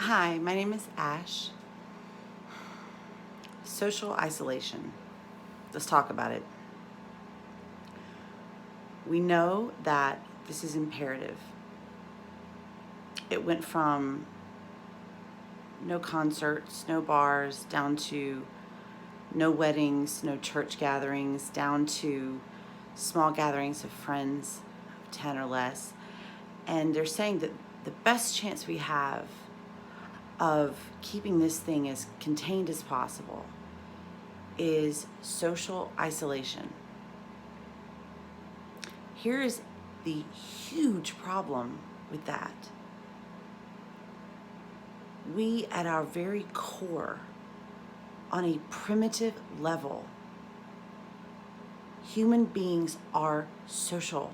Hi, my name is Ash. Social isolation. Let's talk about it. We know that this is imperative. It went from no concerts, no bars, down to no weddings, no church gatherings, down to small gatherings of friends, 10 or less. And they're saying that the best chance we have of keeping this thing as contained as possible is social isolation. Here is the huge problem with that. We, at our very core, on a primitive level, human beings are social.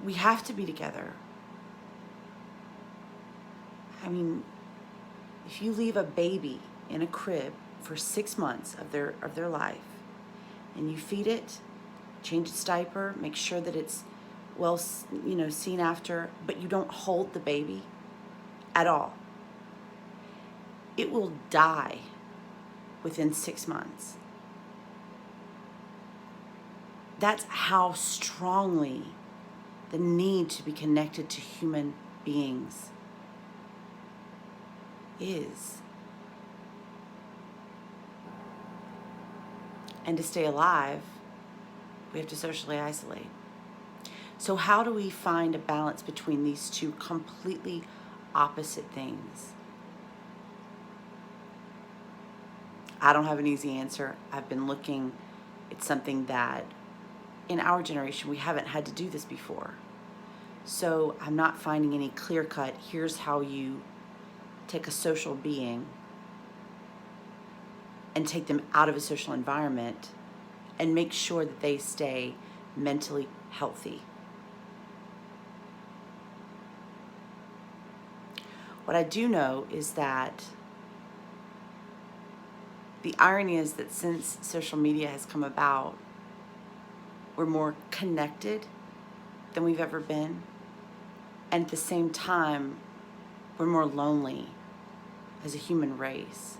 We have to be together. I mean, if you leave a baby in a crib for 6 months of their life, and you feed it, change its diaper, make sure that it's well, seen after, but you don't hold the baby at all, it will die within 6 months. That's how strongly the need to be connected to human beings is. And to stay alive, we have to socially isolate. So how do we find a balance between these two completely opposite things? I don't have an easy answer. I've been looking. It's something that in our generation, we haven't had to do this before. So I'm not finding any clear cut, here's how you take a social being and take them out of a social environment and make sure that they stay mentally healthy. What I do know is that the irony is that since social media has come about, we're more connected than we've ever been. And at the same time, we're more lonely as a human race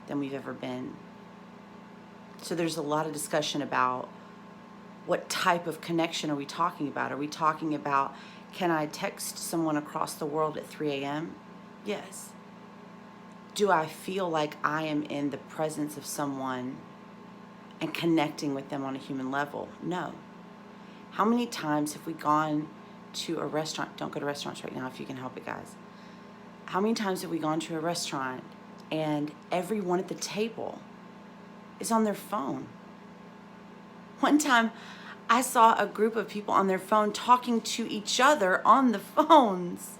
than we've ever been. So there's a lot of discussion about what type of connection are we talking about? Are we talking about, can I text someone across the world at 3 a.m.? Yes. Do I feel like I am in the presence of someone and connecting with them on a human level? No. How many times have we gone to a restaurant? Don't go to restaurants right now if you can help it, guys. How many times have we gone to a restaurant and everyone at the table is on their phone? One time I saw a group of people on their phone talking to each other on the phones.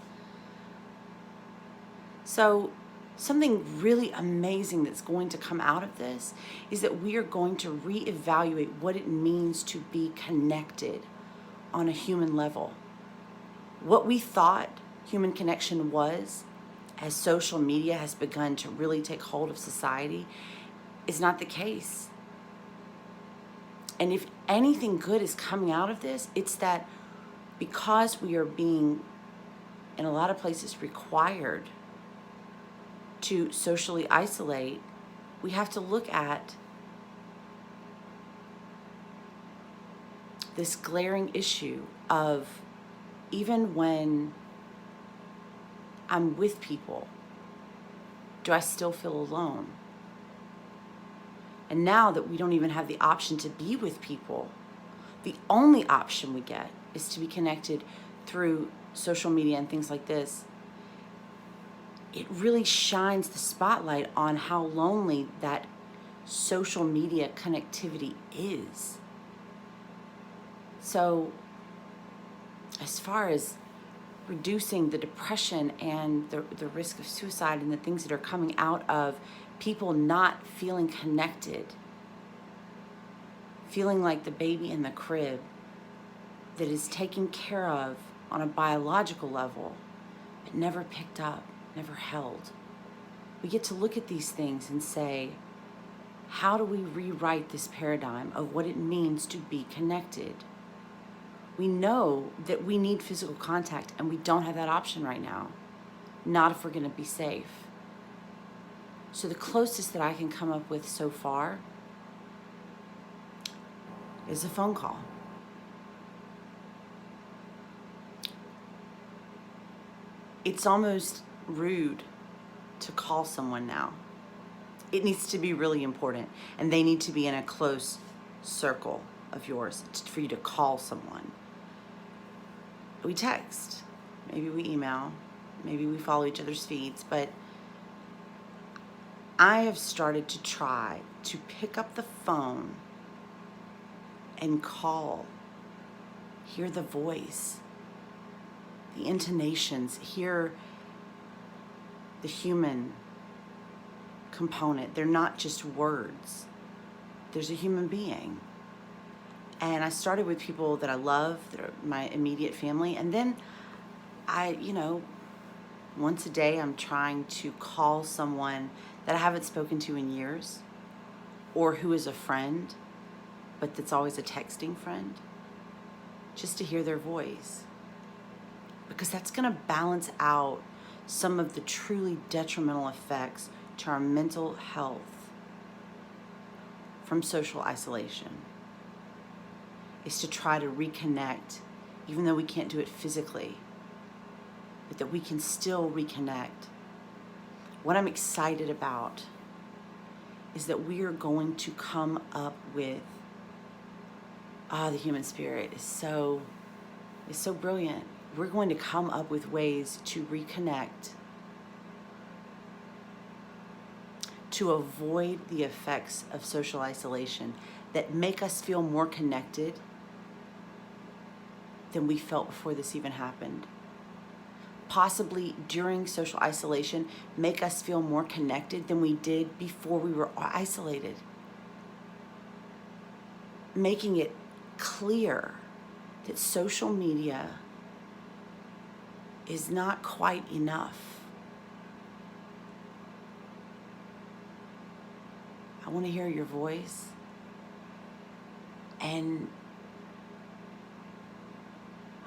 So something really amazing that's going to come out of this is that we are going to reevaluate what it means to be connected on a human level. What we thought human connection was, as social media has begun to really take hold of society, is not the case. And if anything good is coming out of this, it's that because we are being, in a lot of places, required to socially isolate, we have to look at this glaring issue of, even when I'm with people, do I still feel alone? And now that we don't even have the option to be with people, the only option we get is to be connected through social media and things like this. It really shines the spotlight on how lonely that social media connectivity is. So, as far as reducing the depression and the risk of suicide and the things that are coming out of people not feeling connected, feeling like the baby in the crib that is taken care of on a biological level, but never picked up, never held. We get to look at these things and say, how do we rewrite this paradigm of what it means to be connected? We know that we need physical contact, and we don't have that option right now. Not if we're going to be safe. So the closest that I can come up with so far is a phone call. It's almost rude to call someone now. It needs to be really important, and they need to be in a close circle of yours for you to call someone. We text, maybe we email, maybe we follow each other's feeds, but I have started to try to pick up the phone and call, hear the voice, the intonations, hear the human component. They're not just words. There's a human being. And I started with people that I love, that are my immediate family. And then once a day I'm trying to call someone that I haven't spoken to in years, or who is a friend, but that's always a texting friend, just to hear their voice. Because that's going to balance out some of the truly detrimental effects to our mental health from social isolation. Is to try to reconnect, even though we can't do it physically, but that we can still reconnect. What I'm excited about is that we are going to come up with, the human spirit is so brilliant. We're going to come up with ways to reconnect, to avoid the effects of social isolation that make us feel more connected than we felt before this even happened. Possibly during social isolation, make us feel more connected than we did before we were isolated. Making it clear that social media is not quite enough. I want to hear your voice, and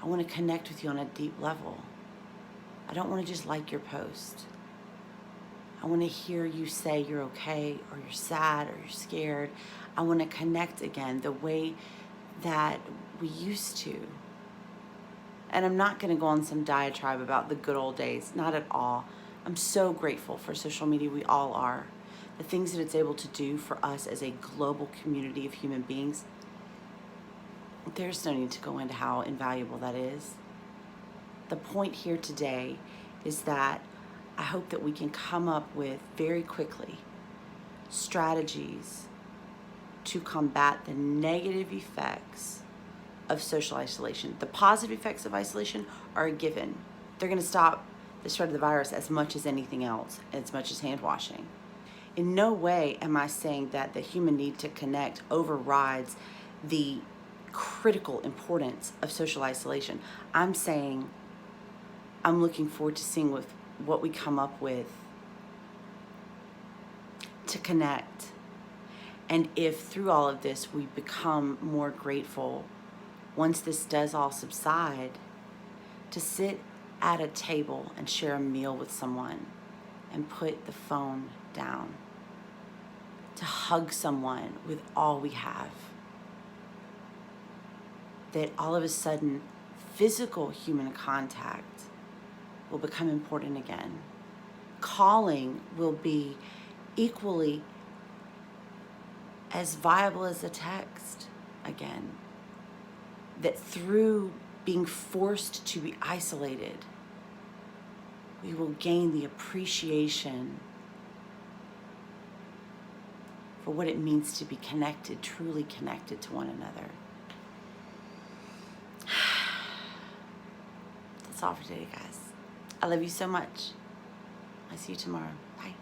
I want to connect with you on a deep level. I don't want to just like your post. I want to hear you say you're okay, or you're sad, or you're scared. I want to connect again the way that we used to. And I'm not going to go on some diatribe about the good old days, not at all. I'm so grateful for social media. We all are. The things that it's able to do for us as a global community of human beings. There's no need to go into how invaluable that is. The point here today is that I hope that we can come up with very quickly strategies to combat the negative effects of social isolation. The positive effects of isolation are a given. They're going to stop the spread of the virus as much as anything else, as much as hand washing. In no way am I saying that the human need to connect overrides the critical importance of social isolation. I'm saying I'm looking forward to seeing with what we come up with to connect. And if through all of this we become more grateful, once this does all subside, to sit at a table and share a meal with someone and put the phone down, to hug someone with all we have, that all of a sudden physical human contact will become important again. Calling will be equally as viable as a text again. That through being forced to be isolated, we will gain the appreciation for what it means to be connected, truly connected to one another. That's all for today, guys. I love you so much. I'll see you tomorrow. Bye.